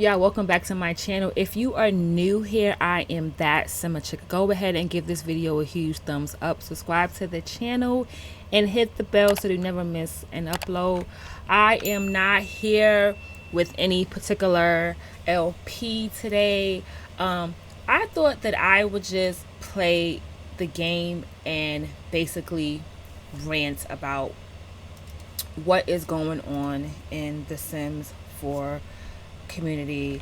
y'all? Welcome back to my channel. If you are new here, I am that Simma chick. Go ahead and give this video a huge thumbs up. Subscribe to the channel and hit the bell so you never miss an upload. I am not here with any particular LP today. I thought that I would just play the game and basically rant about what is going on in the Sims 4 community.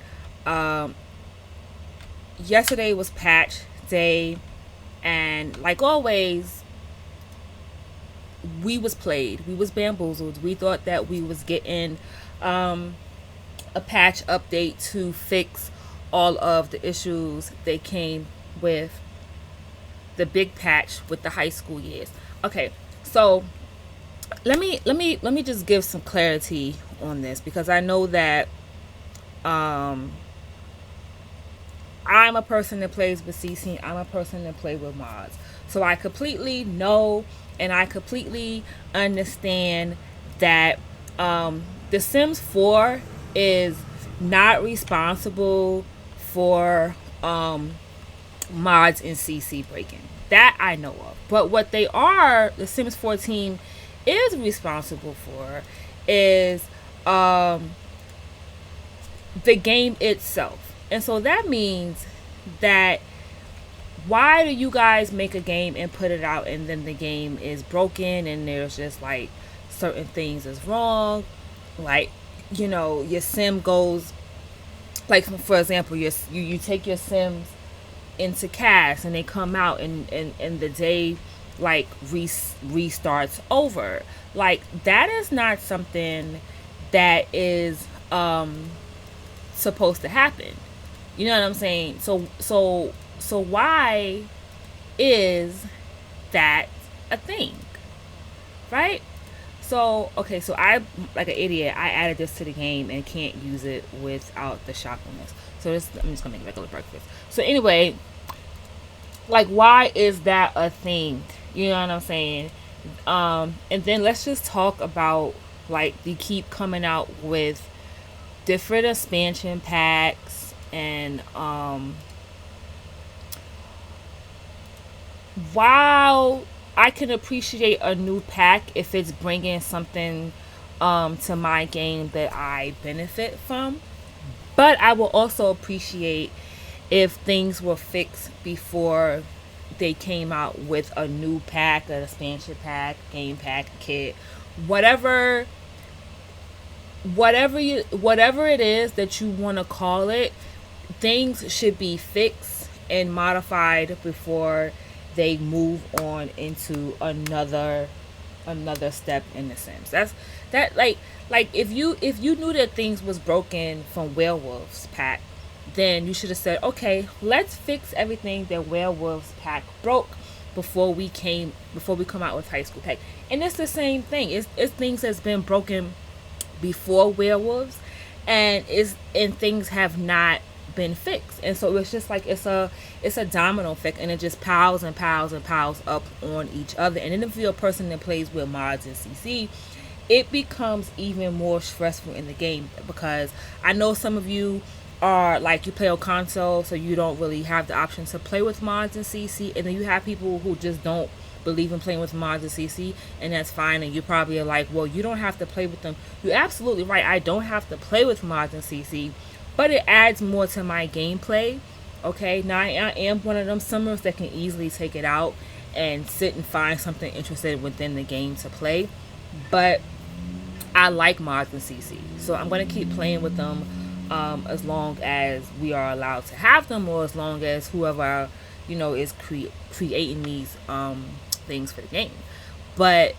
Yesterday was patch day, and like always, we was played. We was bamboozled. We thought that we was getting a patch update to fix all of the issues they came with the big patch with the high school years. Okay, so let me just give some clarity on this, because I know that I'm a person that plays with CC. I'm a person that plays with mods, so I completely know and I completely understand that The Sims 4 is not responsible for mods and CC breaking. That I know of. But what they are, the Sims 4 team is responsible for, is the game itself. And so that means that, why do you guys make a game and put it out and then the game is broken and there's just like certain things is wrong? Like, you know, your sim goes, like for example, you take your Sims into cast and they come out and the day like restarts over. Like, that is not something that is supposed to happen. You know what I'm saying? So why is that a thing? Right? So, okay, so I, like an idiot, I added this to the game and can't use it without the shockfulness. So I'm just gonna make regular breakfast. So anyway, like, why is that a thing? You know what I'm saying? And then let's just talk about, like, they keep coming out with different expansion packs, and while I can appreciate a new pack if it's bringing something to my game that I benefit from, but I will also appreciate if things were fixed before they came out with a new pack, an expansion pack, game pack, kit, whatever it is that you want to call it. Things should be fixed and modified before they move on into another step in the Sims. Like if you knew that things was broken from Werewolves pack, then you should have said, okay, let's fix everything that Werewolves pack broke before we come out with high school pack. And it's the same thing. It's things that's been broken before Werewolves, and things have not been fixed. And so it's just like it's a domino effect, and it just piles and piles and piles up on each other. And then if you're a person that plays with mods and CC, it becomes even more stressful in the game, because I know some of you are like, you play on console, so you don't really have the option to play with mods and CC, and then you have people who just don't believe in playing with mods and CC, and that's fine. And you probably are like, well, you don't have to play with them. You're absolutely right. I don't have to play with mods and CC, but it adds more to my gameplay. Okay, now I am one of them simmers that can easily take it out and sit and find something interesting within the game to play, but I like mods and CC, so I'm going to keep playing with them as long as we are allowed to have them, or as long as whoever, you know, is creating these things for the game. But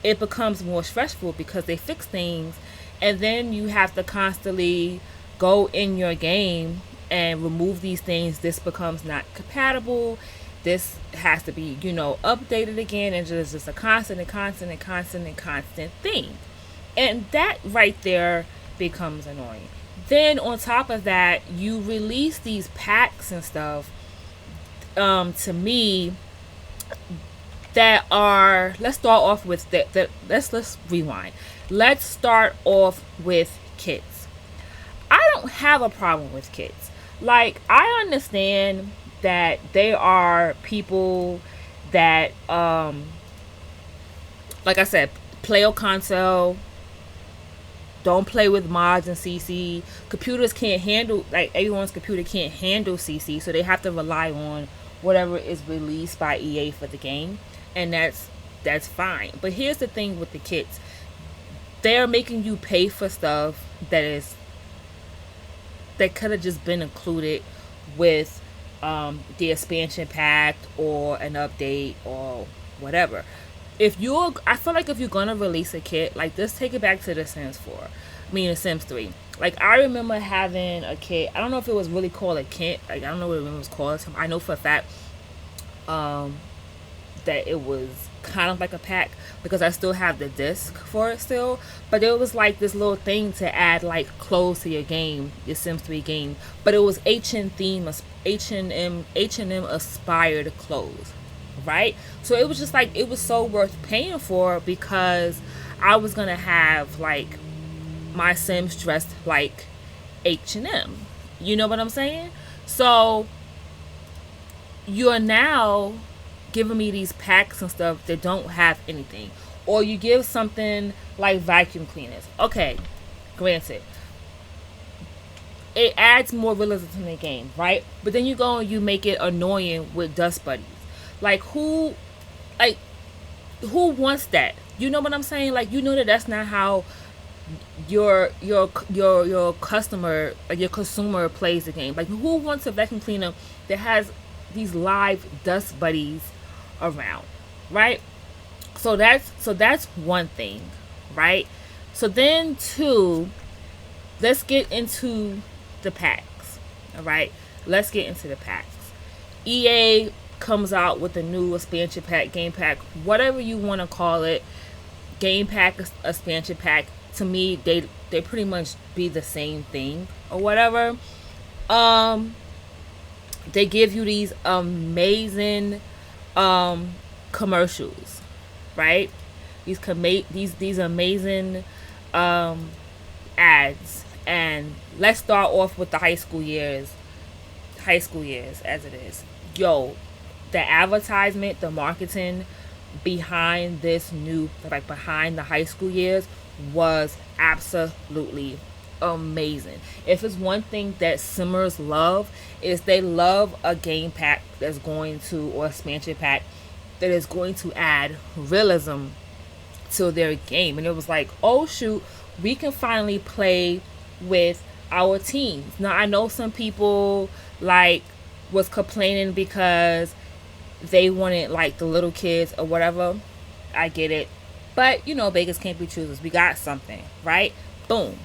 it becomes more stressful because they fix things, and then you have to constantly go in your game and remove these things. This becomes not compatible. This has to be, you know, updated again, and just a constant thing. And that right there becomes annoying. Then on top of that, you release these packs and stuff, to me, that are, let's start off with let's rewind. Let's start off with kits. I don't have a problem with kids. Like, I understand that there are people that, like I said, play on console, don't play with mods and CC. Computers can't handle, like, everyone's computer can't handle CC, so they have to rely on whatever is released by EA for the game, and that's fine. But here's the thing with the kits: they're making you pay for stuff that could have just been included with the expansion pack or an update or whatever. I feel like if you're gonna release a kit, like, let's take it back to the Sims 4. I mean, the Sims 3. Like, I remember having a kit. I don't know if it was really called a kit. Like, I don't know what it was called. I know for a fact that it was kind of like a pack, because I still have the disc for it still. But it was like this little thing to add, like, clothes to your game, your Sims 3 game. But it was H&M inspired clothes, right? So it was just like, it was so worth paying for, because I was gonna have, like, my Sims dressed like H&M. You know what I'm saying? So you're now giving me these packs and stuff that don't have anything. Or you give something like vacuum cleaners. Okay, granted, it adds more realism to the game, right? But then you go and you make it annoying with dust buddies. Like, who wants that? You know what I'm saying? Like, you know that that's not how your customer, like, your consumer plays the game. Like, who wants a vacuum cleaner that has these live dust buddies around, right? So that's one thing, right? So then, two, let's get into the packs. All right, let's get into the packs. EA comes out with a new expansion pack, game pack, whatever you want to call it, game pack, expansion pack. To me, they pretty much be the same thing or whatever. They give you these amazing commercials, right? These amazing ads. And let's start off with the high school years as it is. Yo, the advertisement, the marketing behind this new, like, behind the high school years was absolutely amazing. If it's one thing that Simmers love, is they love a game pack that's going to, or expansion pack that is going to add realism to their game. And it was like, oh shoot, we can finally play with our teens. Now, I know some people, like, was complaining because they wanted, like, the little kids or whatever. I get it. But, you know, beggars can't be choosers. We got something, right? Boom.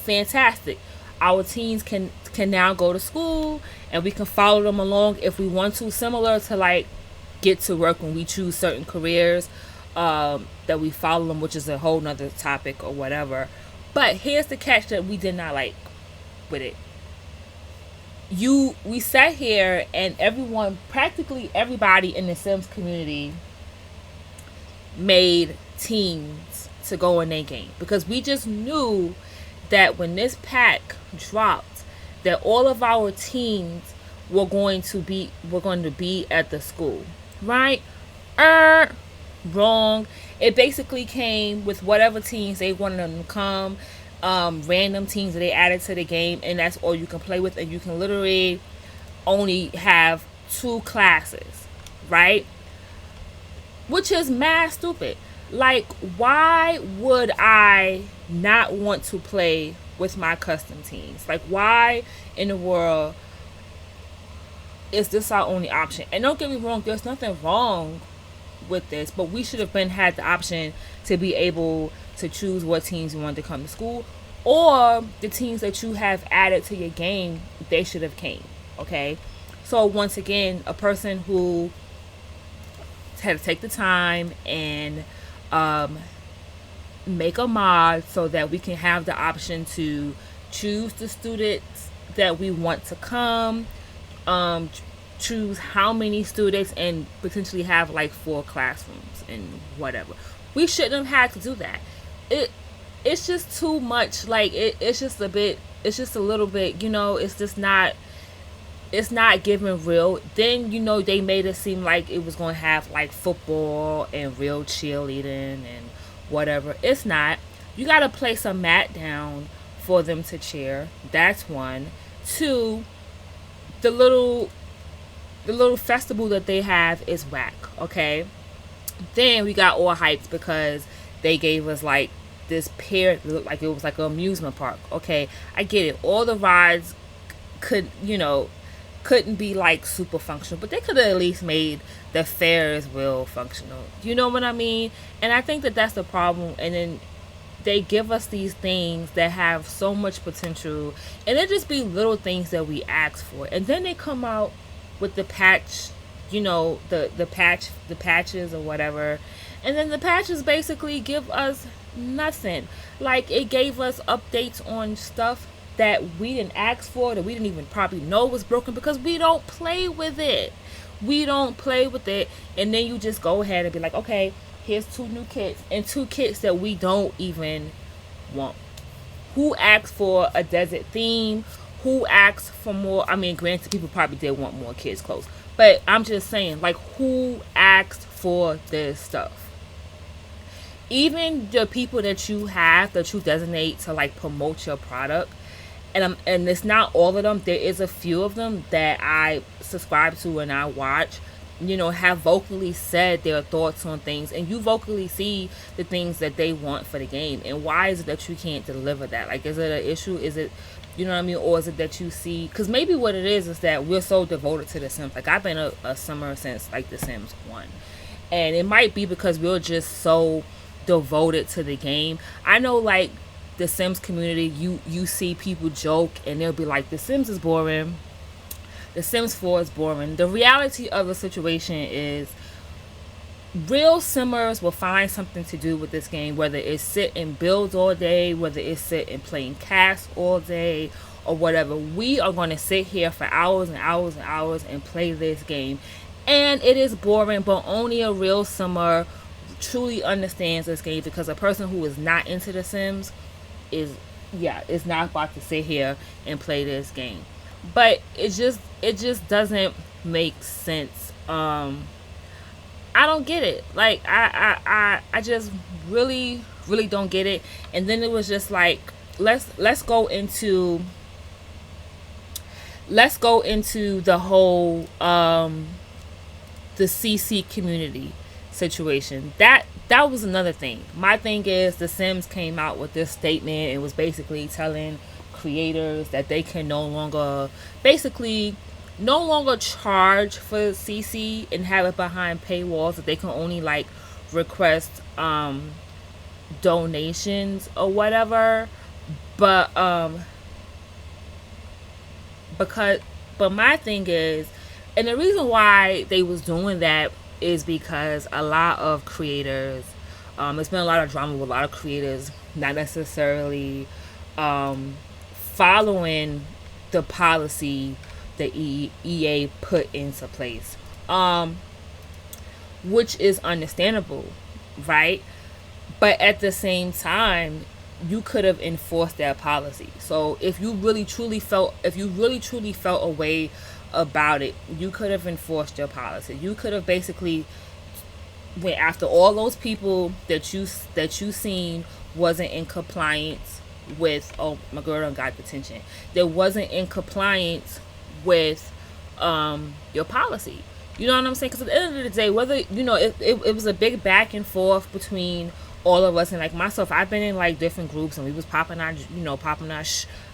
Fantastic. Our teens can now go to school, and we can follow them along if we want to, similar to, like, get to work when we choose certain careers, that we follow them, which is a whole nother topic or whatever. But here's the catch that we did not like with it. We sat here, and practically everybody in the Sims community made teams to go in their game, because we just knew that when this pack dropped, that all of our teens were going to be at the school, right? Wrong. It basically came with whatever teams they wanted them to come, random teams that they added to the game, and that's all you can play with. And you can literally only have 2 classes, right? Which is mad stupid. Like, why would I not want to play with my custom teams? Like, why in the world is this our only option? And don't get me wrong, there's nothing wrong with this, but we should have had the option to be able to choose what teams you wanted to come to school, or the teams that you have added to your game, they should have came. Okay, so once again, a person who had to take the time and make a mod so that we can have the option to choose the students that we want to come, choose how many students, and potentially have like 4 classrooms and whatever. We shouldn't have had to do that. It's just too much. Like, it's just a bit just a little bit, it's just not, it's not giving real. Then they made it seem like it was going to have like football and real cheerleading and whatever. It's not. You got to place a mat down for them to cheer. That's one. Two, the little festival that they have is whack. Okay. Then we got all hyped because they gave us like this pair that looked like it was like an amusement park. Okay, I get it. All the rides couldn't be like super functional, but they could have at least made the Ferris wheel functional. You know what I mean? And I think that that's the problem. And then they give us these things that have so much potential, and it just be little things that we ask for, and then they come out with the patch, the patches or whatever, and then the patches basically give us nothing. Like, it gave us updates on stuff that we didn't ask for, that we didn't even probably know was broken, because we don't play with it. We don't play with it. And then you just go ahead and be like, okay, here's 2 new kits, and 2 kits that we don't even want. Who asked for a desert theme? Who asked for more? I mean, granted, people probably did want more kids clothes, but I'm just saying, like, who asked for this stuff? Even the people that you designate to like promote your product, and it's not all of them. There is a few of them that I subscribe to and I watch, have vocally said their thoughts on things, and you vocally see the things that they want for the game. And why is it that you can't deliver that? Like, is it an issue? Is it, you know what I mean? Or is it that you see, because maybe what it is that we're so devoted to the Sims. Like, I've been a Simmer since like the Sims 1, and it might be because we're just so devoted to the game. I know, like, the Sims community, you see people joke and they'll be like, the Sims is boring, the Sims 4 is boring. The reality of the situation is, real Simmers will find something to do with this game, whether it's sit and build all day, whether it's sit and playing cast all day, or whatever. We are going to sit here for hours and hours and hours and play this game, and it is boring, but only a real Simmer truly understands this game, because a person who is not into the Sims is not about to sit here and play this game. But it just doesn't make sense. I don't get it. Like, I just really don't get it. And then it was just like, let's go into the whole the CC community situation. That was another thing. My thing is, the Sims came out with this statement. It was basically telling creators that they can no longer charge for CC and have it behind paywalls, that they can only like request donations or whatever. But my thing is, and the reason why they was doing that is because a lot of creators, there's been a lot of drama with a lot of creators not necessarily following the policy that EA put into place, which is understandable, right? But at the same time, you could have enforced that policy. So if you really truly felt a way about it, you could have enforced your policy. You could have basically went after all those people that you seen wasn't in compliance with, oh, my girl done got detention, that wasn't in compliance with your policy. You know what I'm saying? Because at the end of the day, whether it was a big back and forth between all of us, and like myself, I've been in like different groups and we was popping our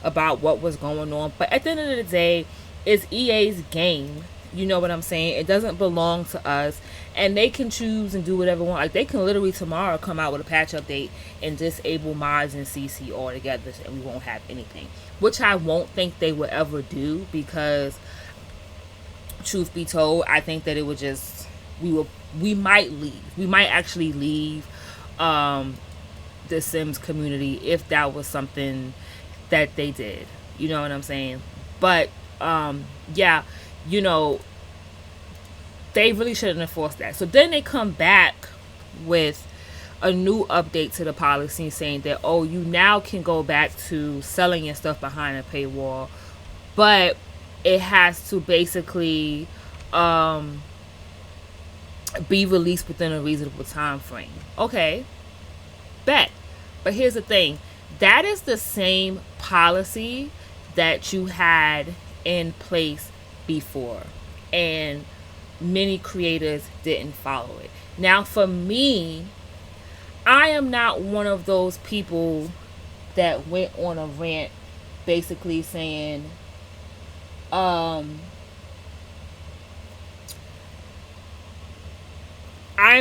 about what was going on. But at the end of the day, it's EA's game. You know what I'm saying? It doesn't belong to us, and they can choose and do whatever they want. Like, they can literally tomorrow come out with a patch update and disable mods and CC altogether, and we won't have anything, which I won't think they would ever do, because truth be told, I think that it would just, we might actually leave the Sims community if that was something that they did. You know what I'm saying? But yeah, they really shouldn't enforce that. So then they come back with a new update to the policy saying that, oh, you now can go back to selling your stuff behind a paywall, but it has to basically be released within a reasonable time frame. Okay, bet. But here's the thing, that is the same policy that you had in place before, and many creators didn't follow it. Now, for me, I am not one of those people that went on a rant basically saying, I'm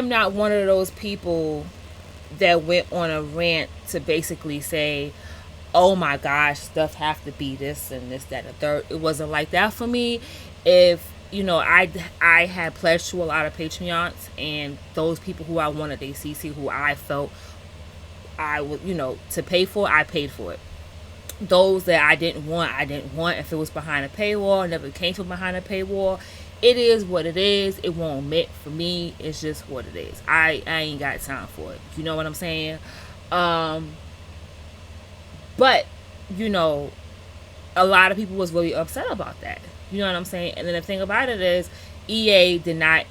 not one of those people that went on a rant to basically say, oh my gosh, stuff have to be this and this, that, and the third. It wasn't like that for me. If I had pledged to a lot of Patreons, and those people who I wanted they CC, who I felt I would, to pay for, I paid for it. Those that I didn't want, I didn't want. If it was behind a paywall, never came from behind a paywall, it is what it is. It won't admit for me. It's just what it is. I ain't got time for it. You know what I'm saying? But, a lot of people was really upset about that. You know what I'm saying? And then the thing about it is, EA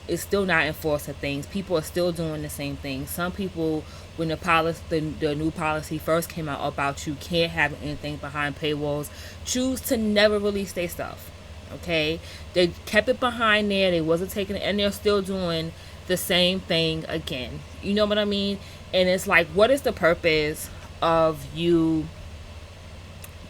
is still not enforcing things. People are still doing the same thing. Some people, when the new policy first came out about you can't have anything behind paywalls, choose to never release their stuff. Okay? They kept it behind there. They wasn't taking it, and they're still doing the same thing again. You know what I mean? And it's like, what is the purpose of you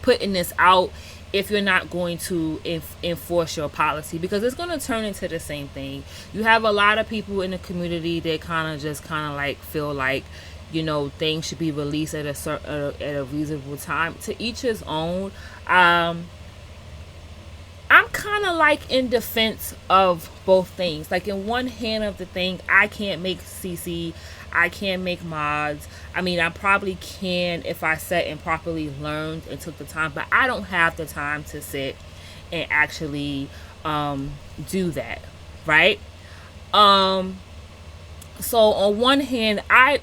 putting this out if you're not going to enforce your policy? Because it's going to turn into the same thing. You have a lot of people in the community that kind of like feel like, things should be released at a reasonable time. To each his own. I'm kind of like in defense of both things. Like, in one hand of the thing, I can't make CC, I can't make mods. I mean, I probably can if I sat and properly learned and took the time, but I don't have the time to sit and actually do that, right? So on one hand, I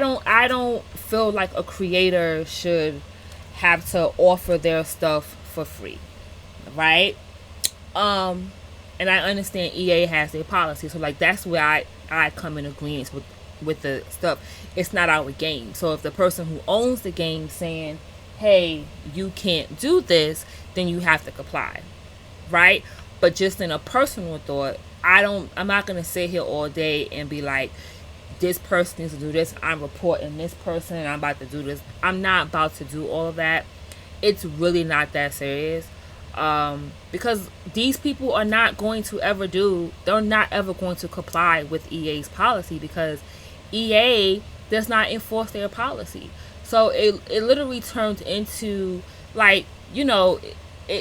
don't feel like a creator should have to offer their stuff for free, right? And I understand EA has their policy, so like that's where I come in agreement with the stuff. It's not our game. So if the person who owns the game saying, hey, you can't do this, then you have to comply, right? But just in a personal thought, I'm not gonna sit here all day and be like, this person needs to do this, I'm reporting this person, I'm about to do this. I'm not about to do all of that. It's really not that serious. Because these people are not going to they're not ever going to comply with EA's policy, because EA does not enforce their policy. So it literally turns into like, it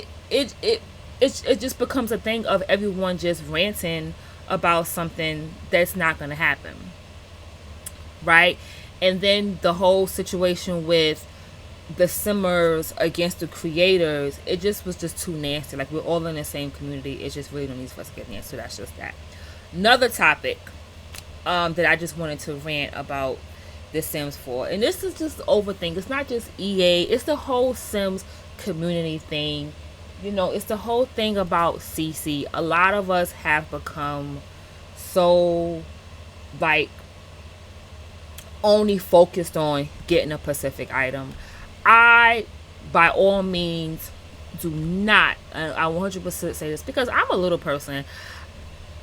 just becomes a thing of everyone just ranting about something that's not going to happen, right? And then the whole situation with the simmers against the creators, it just was just too nasty. Like, we're all in the same community. It just really don't need for us to get nasty. So that's just that. Another topic that I just wanted to rant about the Sims for, and this is just the overthink. It's not just EA. It's the whole Sims community thing. It's the whole thing about CC. A lot of us have become so, like, only focused on getting a specific item. I, by all means, do not, I 100% say this because I'm a little person.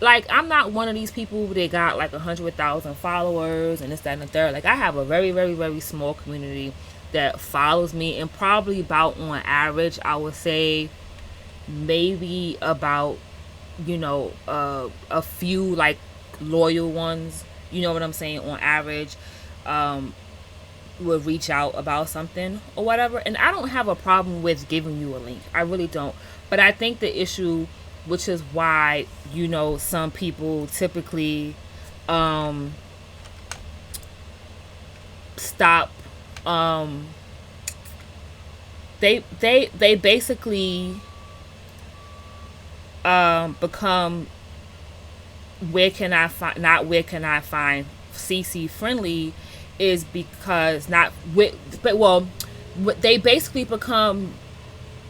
Like, I'm not one of these people that got like 100,000 followers and this, that, and the third. Like, I have a very, very, very small community that follows me, and probably about, on average, I would say maybe about, a few like loyal ones, you know what I'm saying, on average, would reach out about something or whatever. And I don't have a problem with giving you a link. I really don't. But I think the issue, which is why, some people typically stop, they basically become, where can I find CC friendly, is because not with, but well, they basically become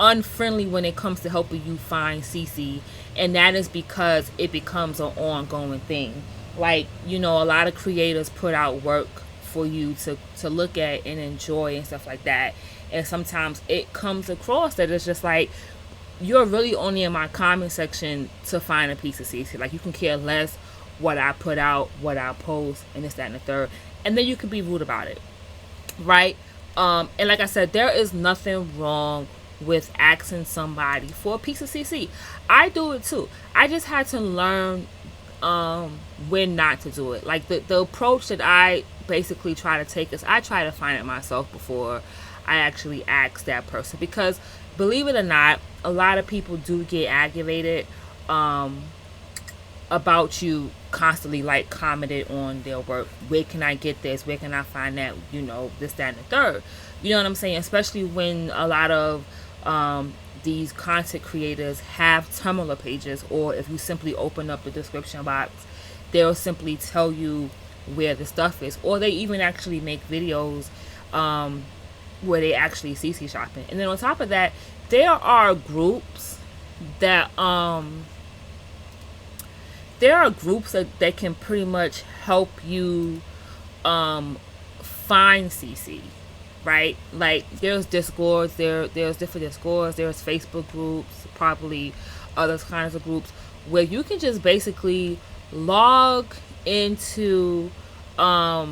unfriendly when it comes to helping you find CC, and that is because it becomes an ongoing thing. Like, a lot of creators put out work for you to look at and enjoy and stuff like that, and sometimes it comes across that it's just like you're really only in my comment section to find a piece of CC. Like, you can care less what I put out, what I post, and this, that, and the third, and then you can be rude about it, right? And like I said, there is nothing wrong with asking somebody for a piece of CC. I do it too. I just had to learn when not to do it. Like, the approach that I basically try to take is I try to find it myself before I actually ask that person, because believe it or not, a lot of people do get aggravated about you constantly like commented on their work. Where can I get this? Where can I find that? This, that, and the third. You know what I'm saying? Especially when a lot of these content creators have Tumblr pages, or if you simply open up the description box, they'll simply tell you where the stuff is, or they even actually make videos where they actually CC shopping. And then on top of that, there are groups that that can pretty much help you find CC, right? Like, there's Discords, there's different Discords, there's Facebook groups, probably other kinds of groups where you can just basically log into the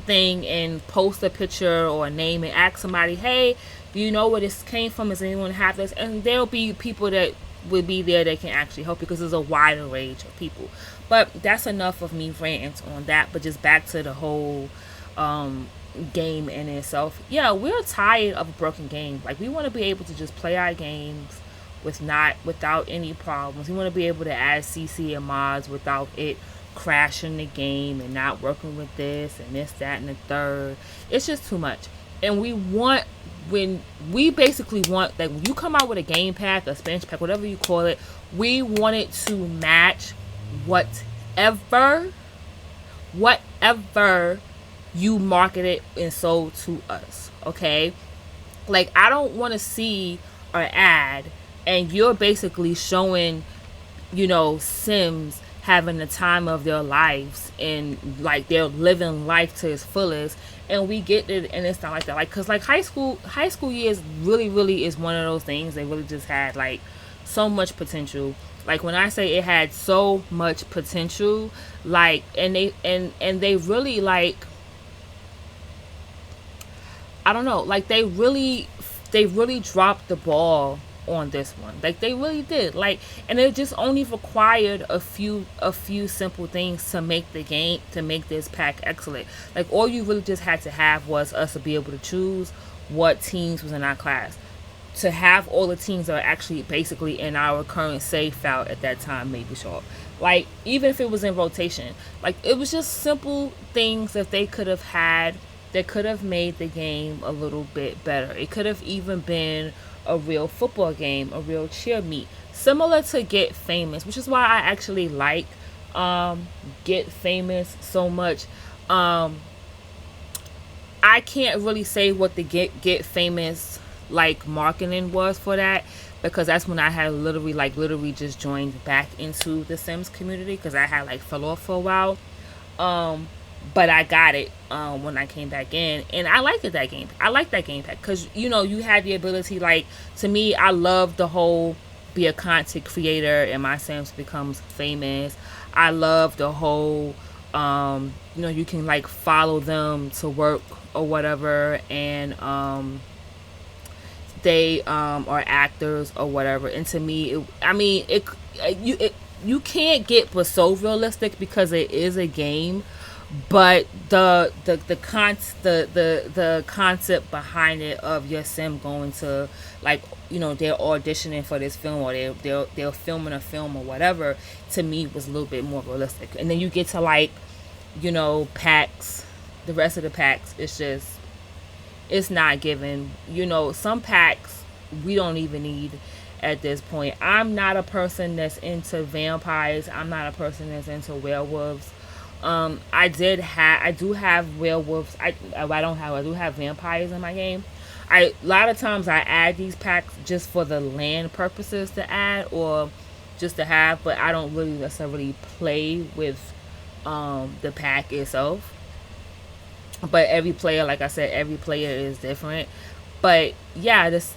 thing and post a picture or a name and ask somebody, hey, do you know where this came from? Does anyone have this? And there'll be people that will be there that can actually help you, because there's a wider range of people. But that's enough of me ranting on that. But just back to the whole game in itself. Yeah, we're tired of a broken game. Like, we want to be able to just play our games without any problems. We want to be able to add CC and mods without it crashing the game and not working with this and this, that, and the third. It's just too much. And we basically want, like, when you come out with a game pack, a expansion pack, whatever you call it, we want it to match whatever you marketed and sold to us. Okay, like, I don't want to see an ad and you're basically showing Sims having the time of their lives and like they're living life to its fullest, and we get it, and it's not like that. Like, because like high school years really is one of those things that really just had like so much potential. Like, when I say it had so much potential, like, and they really, like, I don't know, like, they really dropped the ball on this one. Like, they really did. Like, and it just only required a few simple things to make the game, to make this pack excellent. Like, all you really just had to have was us to be able to choose what teams was in our class, to have all the teams that are actually basically in our current save file at that time maybe show up. Like, even if it was in rotation, like, it was just simple things that they could have had that could have made the game a little bit better. It could have even been a real football game, a real cheer meet, similar to Get Famous, which is why I actually like Get Famous so much. I can't really say what the Get Famous like marketing was for that, because that's when I had literally just joined back into the Sims community, because I had like fell off for a while. But I got it when I came back in, and I liked that game. I liked that game pack because you had the ability. Like, to me, I love the whole be a content creator and my Sims becomes famous. I love the whole you can like follow them to work or whatever, and they are actors or whatever. And to me, you can't get but so realistic because it is a game. But the concept behind it of your sim going to, like, they're auditioning for this film, or they're filming a film or whatever, to me was a little bit more realistic. And then you get to like packs, the rest of the packs, it's not given. Some packs we don't even need at this point. I'm not a person that's into vampires. I'm not a person that's into werewolves. I do have werewolves. I do have vampires in my game. A lot of times I add these packs just for the land purposes to add or just to have, but I don't really necessarily play with the pack itself. But every player, like I said, every player is different. But yeah, this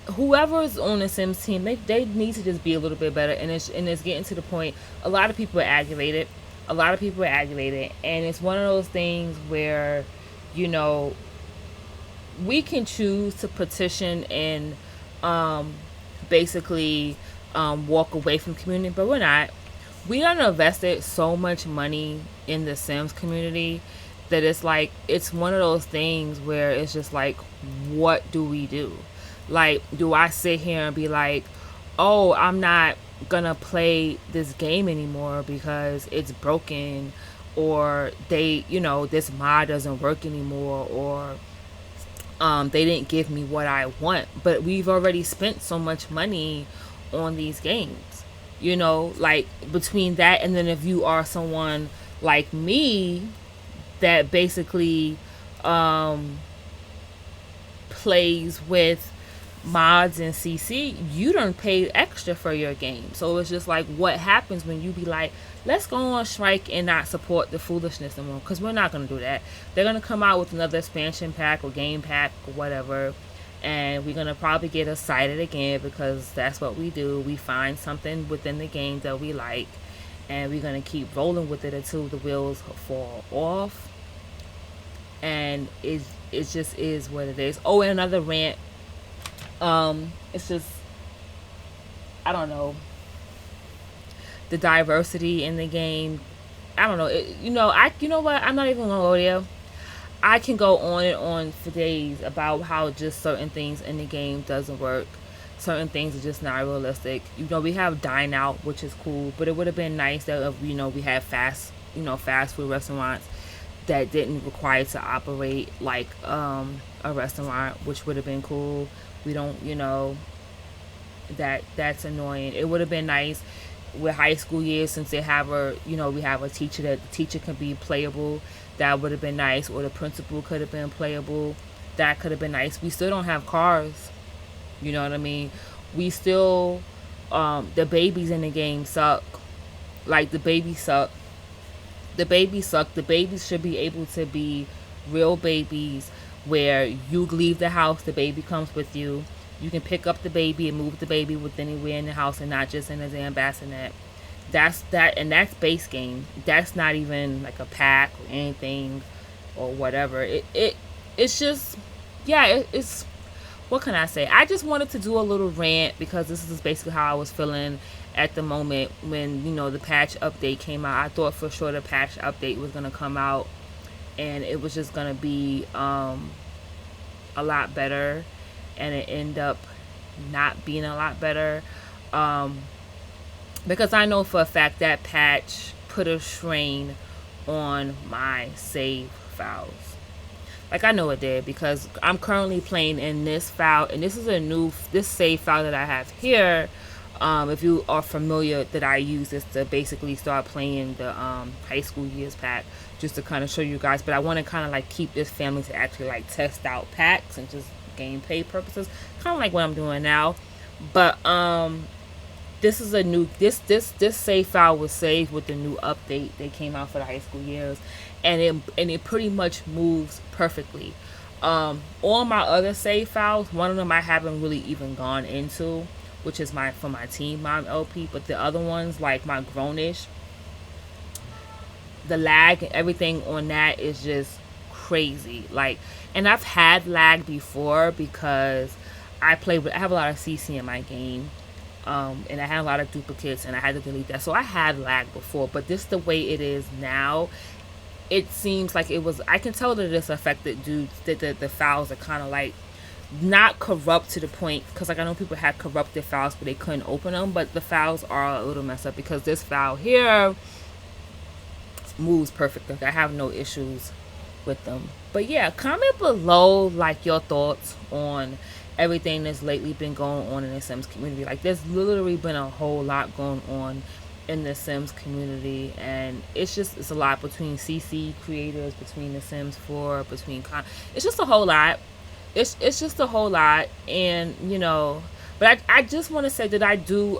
whoever's on the Sims team, they need to just be a little bit better. And it's getting to the point. A lot of people are aggravated. A lot of people are aggravated, and it's one of those things where, you know, we can choose to petition and basically walk away from community, but we're not. We done invested so much money in the Sims community that it's like it's one of those things where it's just like, what do we do? Like, do I sit here and be like, oh, I'm not gonna play this game anymore because it's broken, or this mod doesn't work anymore, or they didn't give me what I want. But we've already spent so much money on these games, like between that and then if you are someone like me that basically plays with mods and CC, you don't pay extra for your game. So it's just like, what happens when you be like, let's go on strike and not support the foolishness anymore? Because we're not going to do that. They're going to come out with another expansion pack or game pack or whatever, and we're going to probably get us cited again, because that's what we do. We find something within the game that we like, and we're going to keep rolling with it until the wheels fall off. And it just is what it is. Oh, and another rant. It's just, I don't know, the diversity in the game. I don't know. You know what? I'm not even gonna go there. I can go on and on for days about how just certain things in the game doesn't work. Certain things are just not realistic. We have dine out, which is cool, but it would have been nice that if, we had fast food restaurants that didn't require to operate like a restaurant, which would have been cool. We don't, that's annoying. It would have been nice with high school years, since we have a teacher, that the teacher can be playable. That would have been nice. Or the principal could have been playable. That could have been nice. We still don't have cars. You know what I mean? We still, the babies in the game suck. Like, the babies suck. The babies suck. The babies should be able to be real babies, where you leave the house, the baby comes with you. You can pick up the baby and move the baby with anywhere in the house, and not just in a damn bassinet. That's base game. That's not even like a pack or anything or whatever. It's just, yeah, it's what can I say? I just wanted to do a little rant, because this is basically how I was feeling at the moment when, the patch update came out. I thought for sure the patch update was going to come out and it was just going to be a lot better, and it ended up not being a lot better, because I know for a fact that patch put a strain on my save files. Like, I know it did, because I'm currently playing in this file, and this is this save file that I have here. If you are familiar, that I use this to basically start playing the high school years pack, just to kind of show you guys. But I want to kind of like keep this family to actually like test out packs and just gameplay purposes, kind of like what I'm doing now. But this is a new this save file was saved with the new update that came out for the high school years, and it pretty much moves perfectly. All my other save files, one of them I haven't really even gone into, which is for my teen mom LP, but the other ones, like my Grownish, the lag and everything on that is just crazy. Like, and I've had lag before because I have a lot of CC in my game, and I had a lot of duplicates, and I had to delete that. So I had lag before, but this the way it is now. It seems like it was. I can tell that this affected dudes. That the files are kind of like not corrupt to the point, because like I know people had corrupted files but they couldn't open them, but the files are a little messed up, because this file here moves perfectly. I have no issues with them. But yeah, comment below like your thoughts on everything that's lately been going on in the Sims community. Like, there's literally been a whole lot going on in the Sims community, and it's a lot between CC creators, between the Sims 4, it's just a whole lot. It's just a whole lot, and but I just want to say that I do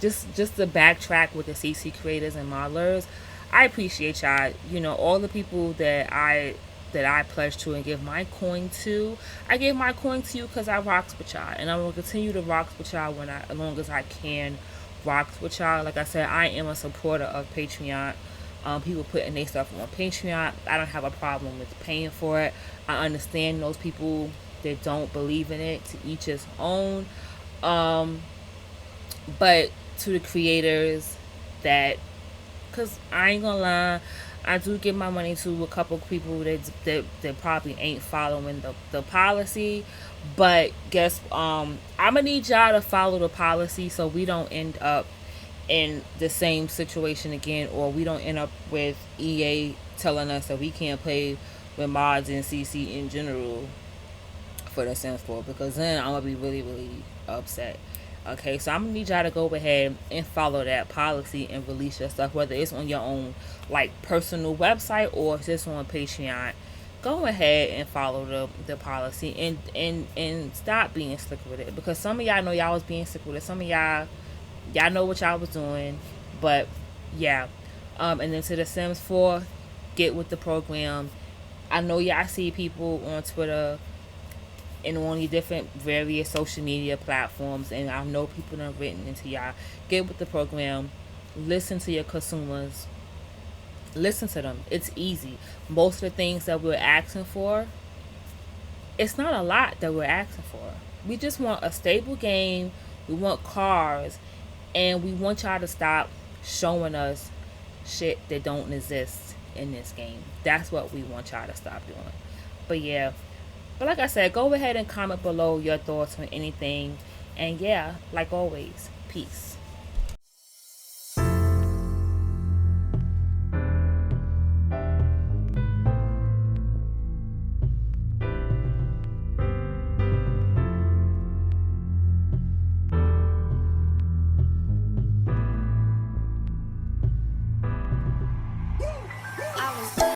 just to backtrack with the CC creators and modelers. I appreciate y'all. All the people that I pledge to and give my coin to. I give my coin to you because I rocks with y'all, and I will continue to rock with y'all as long as I can rock with y'all. Like I said, I am a supporter of Patreon. People putting their stuff on Patreon. I don't have a problem with paying for it. I understand those people that don't believe in it, to each his own. But to the creators because I ain't gonna lie, I do give my money to a couple people that probably ain't following the policy. But guess I'm gonna need y'all to follow the policy so we don't end up in the same situation again, or we don't end up with EA telling us that we can't play with mods and CC in general for the Sims 4, because then I'm gonna be really, really upset. Okay, so I'm gonna need y'all to go ahead and follow that policy and release your stuff, whether it's on your own like personal website or if it's on Patreon. Go ahead and follow the policy, and stop being slick with it, because some of y'all know y'all was being slick with it. Some of y'all know what y'all was doing, but yeah. And then to the Sims 4, get with the program. I know y'all see people on Twitter and on the different various social media platforms, and I know people have written into y'all. Get with the program. Listen to your consumers. Listen to them. It's easy. Most of the things that we're asking for, it's not a lot that we're asking for. We just want a stable game. We want cars, and we want y'all to stop showing us shit that don't exist in this game. That's what we want y'all to stop doing. But yeah. But like I said, go ahead and comment below your thoughts on anything. And yeah, like always, peace.